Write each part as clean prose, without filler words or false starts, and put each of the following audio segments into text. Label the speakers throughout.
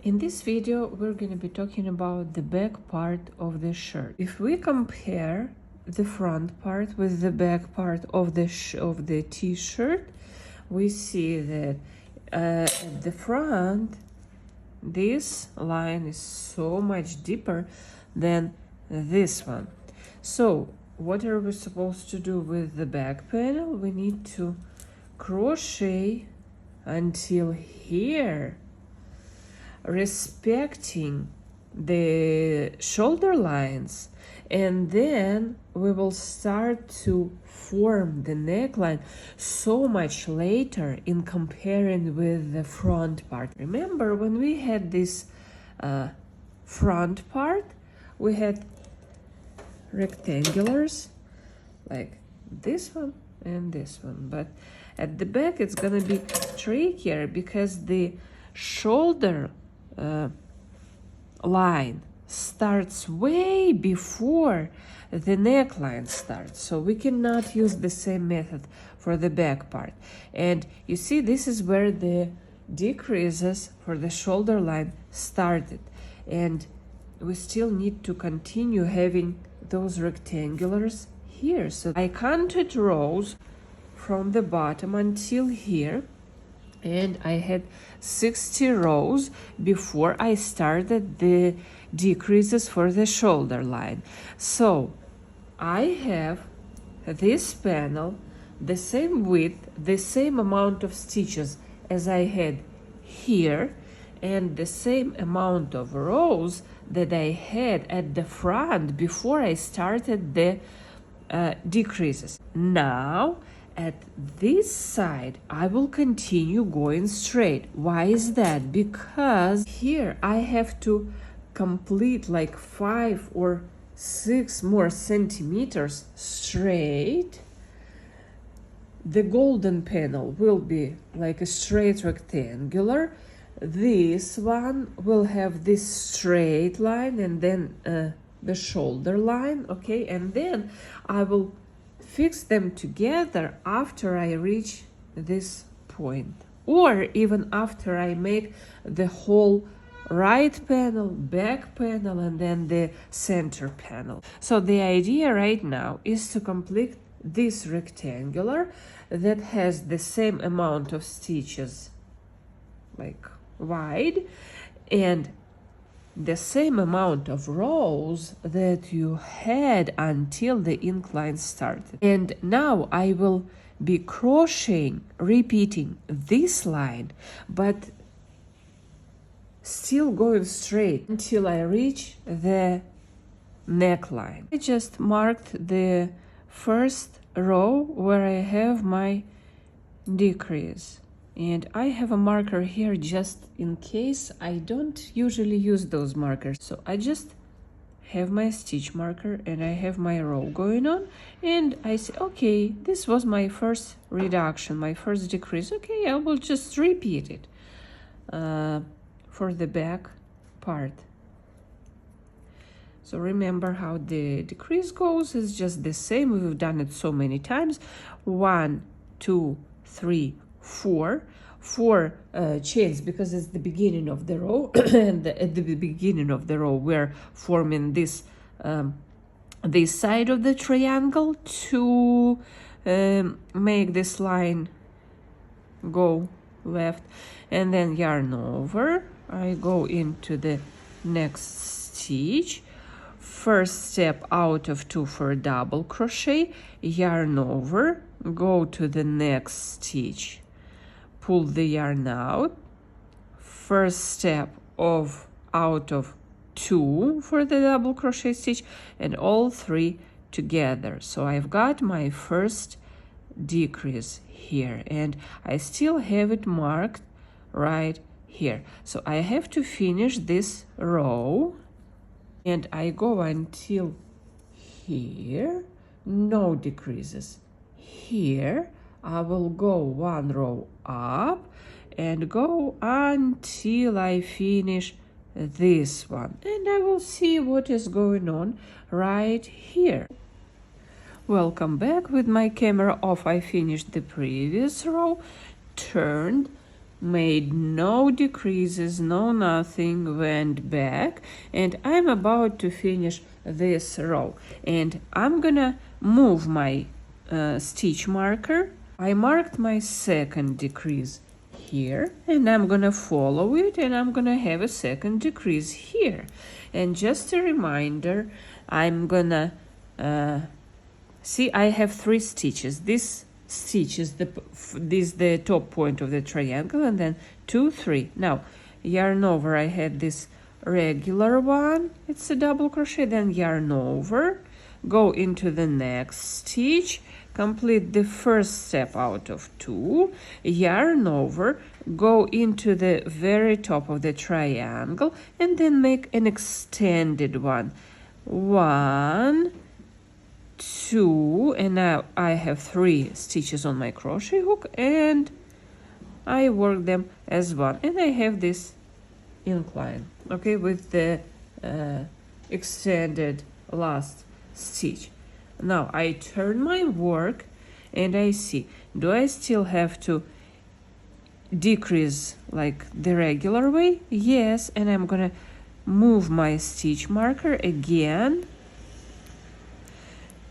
Speaker 1: In this video, we're going to be talking about the back part of the shirt. If we compare the front part with the back part of the t-shirt, we see that at the front, this line is so much deeper than this one. So what are we supposed to do with the back panel? We need to crochet until here, respecting the shoulder lines, and then we will start to form the neckline so much later in comparing with the front part. Remember when we had this front part, we had rectangulars like this one and this one, but at the back it's gonna be trickier because the shoulder line starts way before the neckline starts, so we cannot use the same method for the back part. And you see, this is where the decreases for the shoulder line started, and we still need to continue having those rectangulars here. So I counted rows from the bottom until here, and I had 60 rows before I started the decreases for the shoulder line. So I have this panel, the same width, the same amount of stitches as I had here, and the same amount of rows that I had at the front before I started the decreases. Now at this side, I will continue going straight. Why is that? Because here I have to complete like 5 or 6 more centimeters straight. The golden panel will be like a straight rectangular. This one will have this straight line and then the shoulder line, okay? And then I will fix them together after I reach this point, or even after I make the whole right panel, back panel, and then the center panel. So the idea right now is to complete this rectangular that has the same amount of stitches, like wide, and the same amount of rows that you had until the incline started. And now I will be crocheting, repeating this line, but still going straight until I reach the neckline. I just marked the first row where I have my decrease. And I have a marker here just in case. I don't usually use those markers. So I just have my stitch marker and I have my row going on. And I say, okay, this was my first reduction, my first decrease. Okay, I will just repeat it for the back part. So remember how the decrease goes. It's just the same. We've done it so many times. 1, 2, 3, 4 chains, because it's the beginning of the row and at the beginning of the row we're forming this this side of the triangle to make this line go left, and then yarn over. I go into the next stitch, first step out of 2 for a double crochet, yarn over, go to the next stitch, pull the yarn out, first step of out of 2 for the double crochet stitch, and all 3 together. So I've got my first decrease here, and I still have it marked right here. So I have to finish this row, and I go until here, no decreases. Here I will go 1 row up and go until I finish this one, and I will see what is going on right here. Welcome back. With my camera off, I finished the previous row, turned made no decreases, no nothing, went back, and I'm about to finish this row, and I'm gonna move my stitch marker. I marked my second decrease here, and I'm gonna follow it, and I'm gonna have a second decrease here. And just a reminder, I'm gonna see, I have 3 stitches. This stitch is the top point of the triangle, and then 2, 3. Now yarn over, I had this regular one, it's a double crochet, then yarn over, go into the next stitch, complete the first step out of 2, yarn over, go into the very top of the triangle, and then make an extended one. 1, 2, and now I have 3 stitches on my crochet hook, and I work them as one, and I have this incline, okay, with the extended last stitch. Now I turn my work and I see, do I still have to decrease like the regular way? Yes, and I'm gonna move my stitch marker again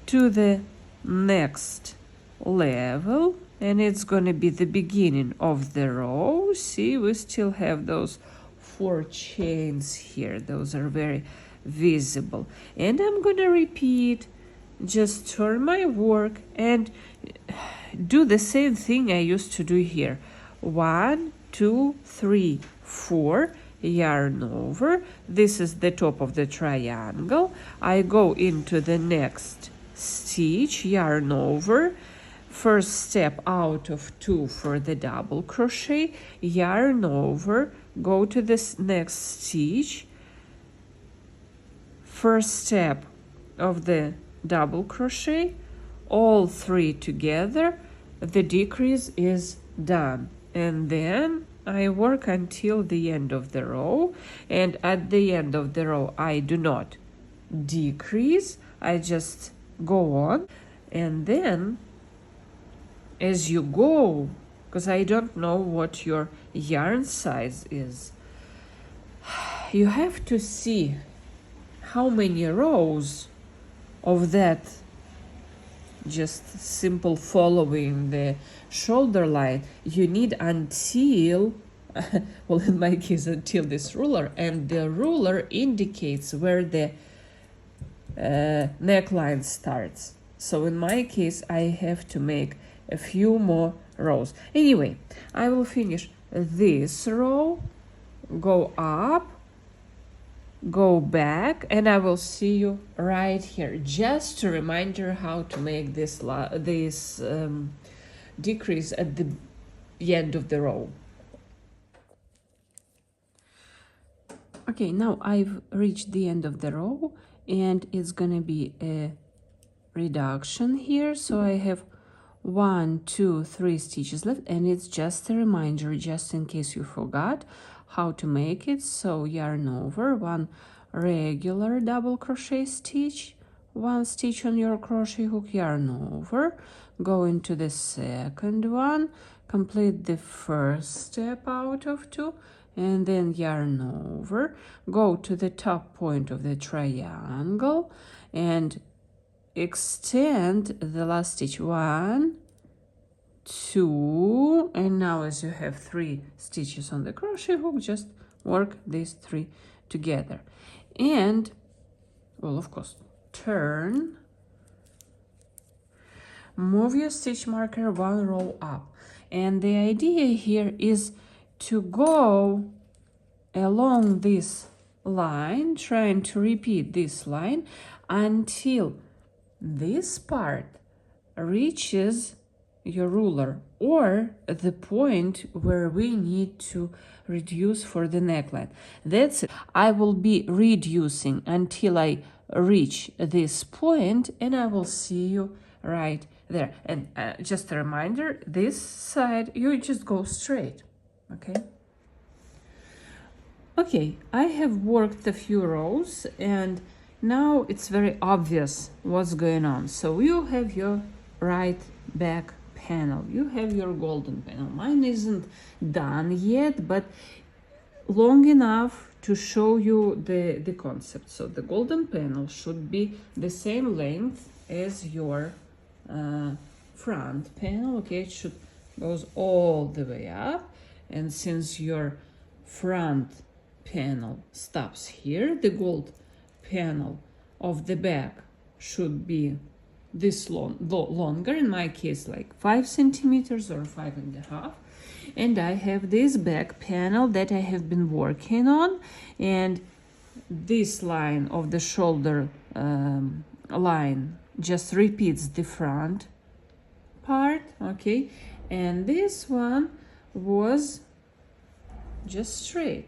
Speaker 1: to the next level, and it's gonna be the beginning of the row. See, we still have those 4 chains here, those are very visible, and I'm gonna repeat, just turn my work and do the same thing I used to do here. 1, 2, 3, 4, yarn over, this is the top of the triangle, I go into the next stitch, yarn over, first step out of 2 for the double crochet, yarn over, go to this next stitch, first step of the double crochet, all 3 together, the decrease is done, and then I work until the end of the row, and at the end of the row I do not decrease, I just go on, and then as you go, because I don't know what your yarn size is, you have to see how many rows of that just simple following the shoulder line you need until well, in my case, until this ruler, and the ruler indicates where the neckline starts. So in my case I have to make a few more rows. Anyway, I will finish this row, go up, go back, and I will see you right here. Just a reminder how to make this decrease at the end of the row. Okay, now I've reached the end of the row, and it's gonna be a reduction here, so I have 1, 2, 3 stitches left, and it's just a reminder, just in case you forgot how to make it. So yarn over, 1 regular double crochet stitch, 1 stitch on your crochet hook, yarn over, go into the second one, complete the first step out of 2, and then yarn over, go to the top point of the triangle and extend the last stitch, 1, 2, and now as you have 3 stitches on the crochet hook, just work these 3 together, and well, of course, turn, move your stitch marker 1 row up, and the idea here is to go along this line, trying to repeat this line until this part reaches your ruler or the point where we need to reduce for the neckline. That's it. I will be reducing until I reach this point, and I will see you right there. And just a reminder, this side you just go straight. Okay, I have worked a few rows, and now it's very obvious what's going on. So you have your right back panel. You have your golden panel. Mine isn't done yet, but long enough to show you the concept. So the golden panel should be the same length as your front panel. Okay, it should goes all the way up, and since your front panel stops here, the gold panel of the back should be this longer, in my case like 5 centimeters or 5.5. And I have this back panel that I have been working on, and this line of the shoulder line just repeats the front part, okay, and this one was just straight,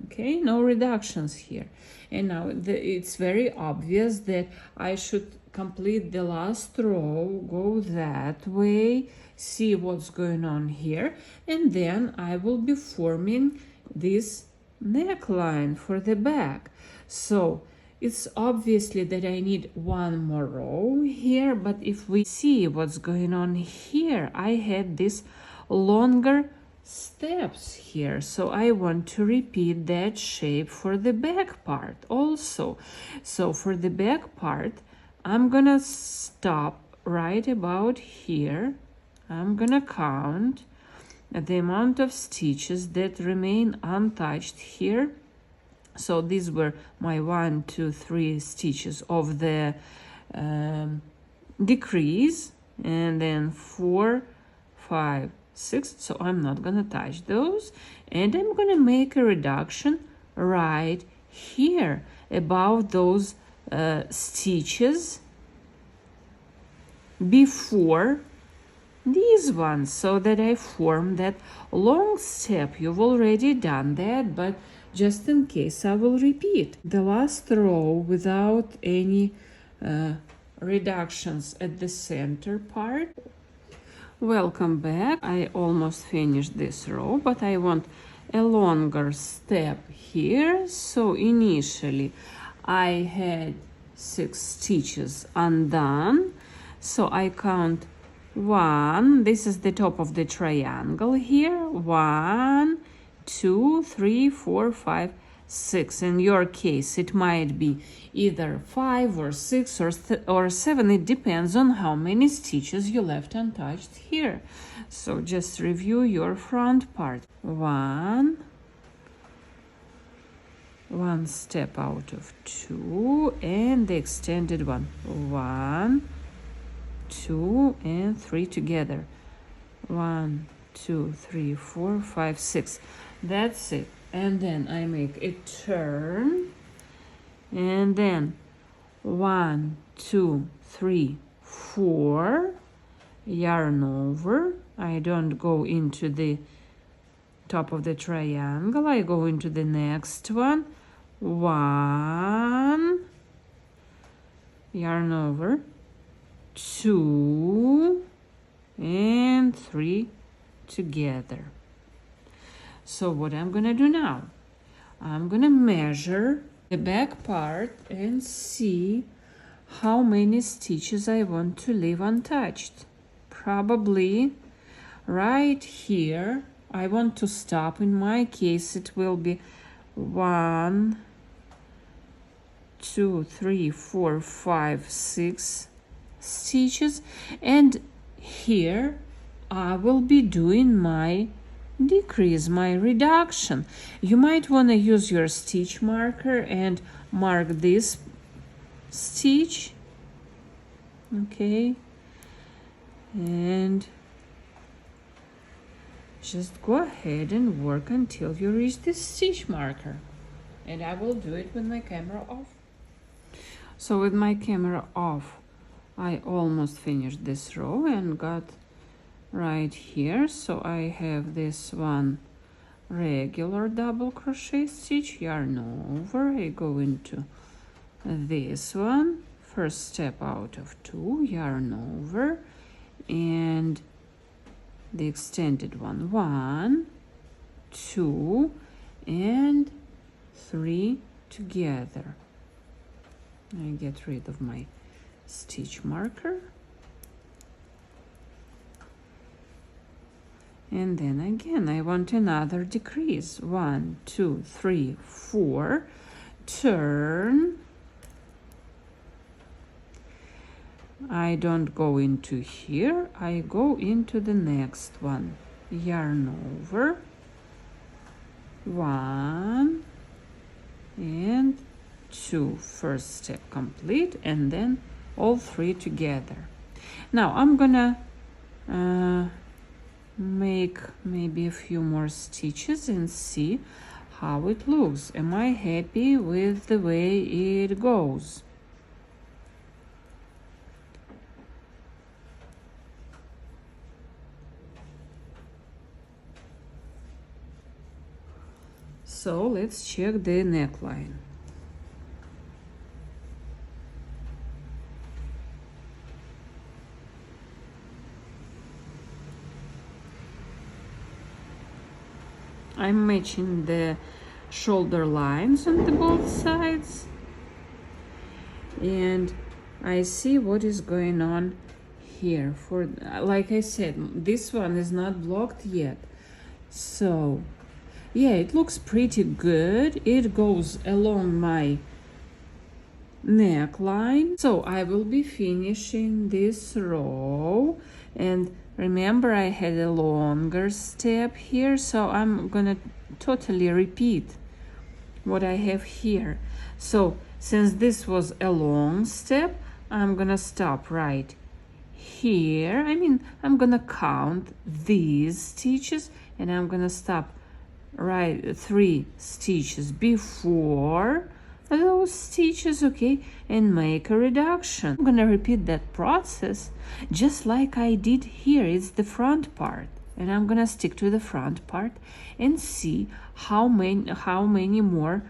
Speaker 1: okay, no reductions here. And now it's very obvious that I should complete the last row, go that way, see what's going on here, and then I will be forming this neckline for the back. So it's obviously that I need one more row here, but if we see what's going on here, I had this longer steps here, so I want to repeat that shape for the back part also. So for the back part, I'm gonna stop right about here. I'm gonna count the amount of stitches that remain untouched here. So these were my 1, 2, 3 stitches of the decrease, and then 4, 5, 6. So I'm not gonna touch those, and I'm gonna make a reduction right here about those stitches before these ones, so that I form that long step. You've already done that, but just in case, I will repeat the last row without any reductions at the center part. Welcome back. I almost finished this row, but I want a longer step here. So initially I had 6 stitches undone, so I count 1, this is the top of the triangle here, 1, 2, 3, 4, 5, 6. In your case, it might be either 5 or 6 or 7. It depends on how many stitches you left untouched here. So just review your front part. 1 step out of 2, and the extended one. 1, 2, and 3 together. 1, 2, 3, 4, 5, 6. That's it. And then I make a turn, and then 1, 2, 3, 4, yarn over. I don't go into the top of the triangle, I go into the next one. 1, yarn over, 2, and 3 together. So what I'm gonna do now, I'm gonna measure the back part and see how many stitches I want to leave untouched. Probably right here I want to stop. In my case it will be 1, 2, 3, 4, 5, 6 stitches, and here I will be doing my decrease, my reduction. You might want to use your stitch marker and mark this stitch, okay, and just go ahead and work until you reach this stitch marker, and I will do it with my camera off. So with my camera off, I almost finished this row and got right here. So I have this one regular double crochet stitch, yarn over, I go into this one, first step out of 2, yarn over, and the extended one, 1, 2, and 3 together. I get rid of my stitch marker. And then again I want another decrease. 1, 2, 3, 4. Turn. I don't go into here, I go into the next one. Yarn over. 1 and 2. First step complete, and then all 3 together. Now I'm gonna make maybe a few more stitches and see how it looks. Am I happy with the way it goes? So let's check the neckline. I'm matching the shoulder lines on the both sides, and I see what is going on here. For like I said, this one is not blocked yet, so yeah, it looks pretty good. It goes along my neckline. So I will be finishing this row, and remember I had a longer step here, so I'm gonna totally repeat what I have here. So since this was a long step, I'm gonna stop right here. I mean, I'm gonna count these stitches, and I'm gonna stop right 3 stitches before those stitches, okay, and make a reduction. I'm gonna repeat that process just like I did here. It's the front part, and I'm gonna stick to the front part and see how many more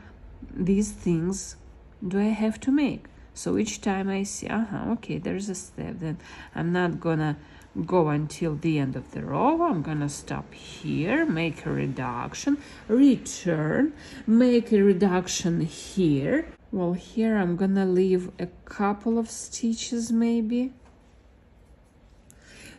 Speaker 1: these things do I have to make. So each time I see, okay, there's a step, then I'm not gonna go until the end of the row. I'm gonna stop here, make a reduction, return, make a reduction here. Well, here I'm gonna leave a couple of stitches maybe.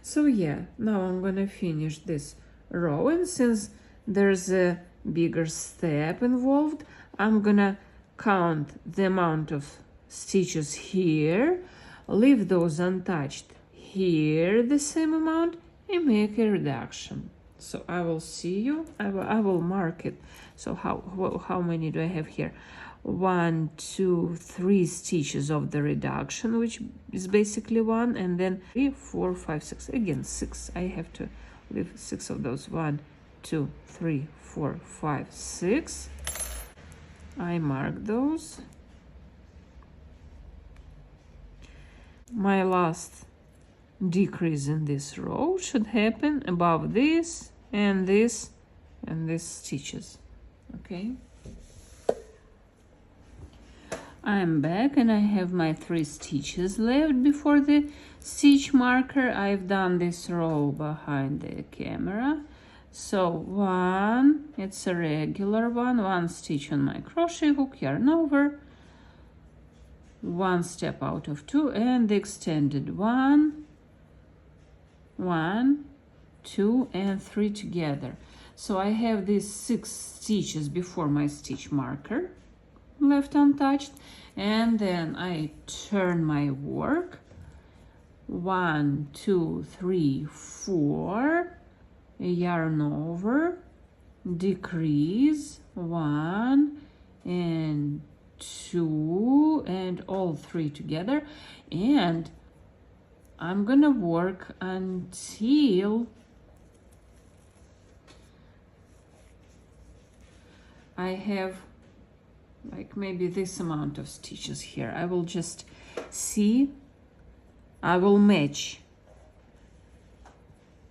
Speaker 1: So yeah, now I'm gonna finish this row, and since there's a bigger step involved, I'm gonna count the amount of stitches here, leave those untouched here the same amount, and make a reduction. So I will see you, I will mark it. So how many do I have here? 1, 2, 3 stitches of the reduction, which is basically 1, and then 3, 4, 5, 6, again 6. I have to leave 6 of those. 1, 2, 3, 4, 5, 6. I mark those. My last decrease in this row should happen above this and this and these stitches. Okay, I'm back, and I have my 3 stitches left before the stitch marker. I've done this row behind the camera. So 1, it's a regular one stitch on my crochet hook, yarn over, 1 step out of 2, and the extended 1, 2, and 3 together. So I have these 6 stitches before my stitch marker left untouched, and then I turn my work. 1, 2, 3, 4, yarn over, decrease 1 and 2, and all 3 together, and I'm gonna work until I have like maybe this amount of stitches here. I will just see, I will match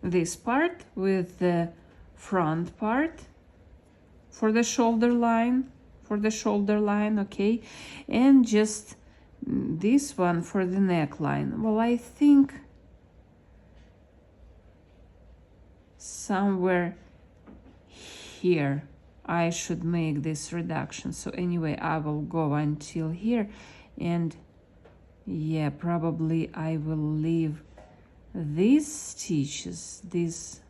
Speaker 1: this part with the front part for the shoulder line, okay, and just this one for the neckline. Well, I think somewhere here I should make this reduction. So anyway, I will go until here, and yeah, probably I will leave these stitches, these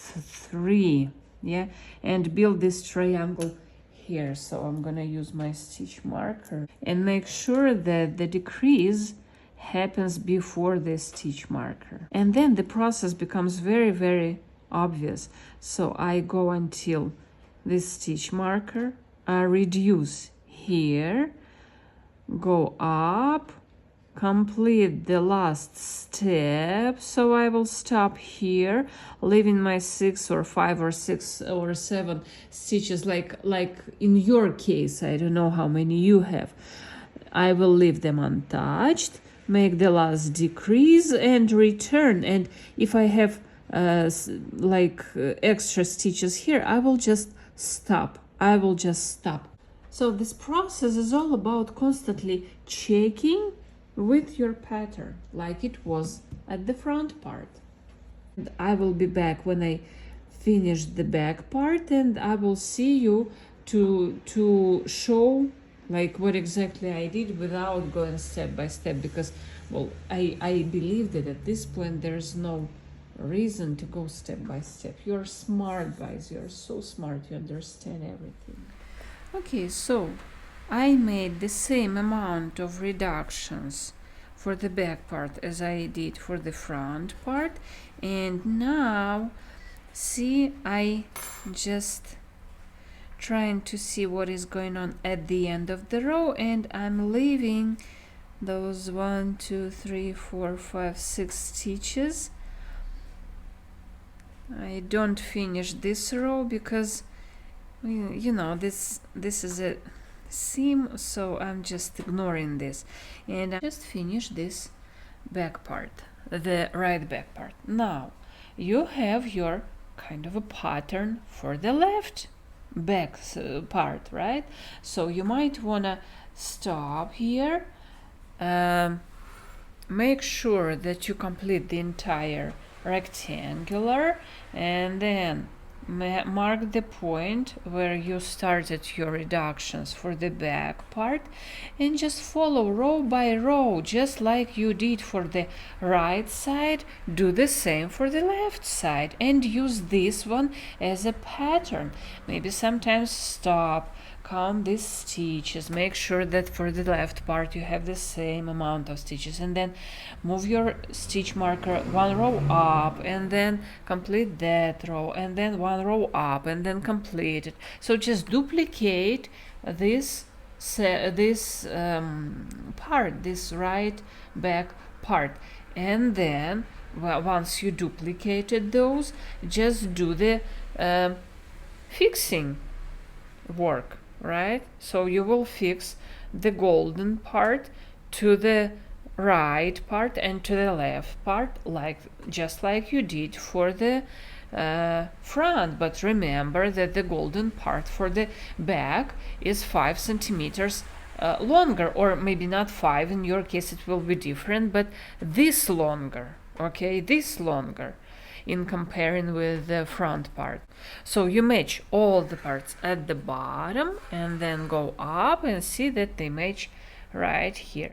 Speaker 1: 3, yeah, and build this triangle here. So I'm gonna use my stitch marker and make sure that the decrease happens before the stitch marker, and then the process becomes very obvious. So I go until this stitch marker, reduce here, go up, complete the last step. So I will stop here, leaving my 6 or 5 or 6 or 7 stitches, like in your case. I don't know how many you have. I will leave them untouched, make the last decrease and return. And if I have extra stitches here, I will just stop. So this process is all about constantly checking with your pattern, like it was at the front part. And I will be back when I finish the back part, and I will see you to show like what exactly I did without going step by step, because, well, I believe that at this point there's no reason to go step by step. You're smart, guys. You're so smart. You understand everything. Okay, so I made the same amount of reductions for the back part as I did for the front part, and now see, I just trying to see what is going on at the end of the row, and I'm leaving those 1 2 3 4 5 6 stitches. I don't finish this row because, you know, this is a seam, so I'm just ignoring this, and I just finish this back part, the right back part. Now you have your kind of a pattern for the left back part, right? So you might wanna stop here, make sure that you complete the entire rectangular, and then mark the point where you started your reductions for the back part, and just follow row by row, just like you did for the right side. Do the same for the left side and use this one as a pattern. Maybe sometimes stop, count these stitches, make sure that for the left part you have the same amount of stitches, and then move your stitch marker 1 row up, and then complete that row, and then 1 row up, and then complete it. So just duplicate this part, this right back part, and then once you duplicated those, just do the fixing work, right? So you will fix the golden part to the right part and to the left part, just like you did for the front. But remember that the golden part for the back is 5 centimeters longer, or maybe not 5, in your case it will be different, but this longer, okay, this longer in comparing with the front part. So you match all the parts at the bottom and then go up and see that they match right here.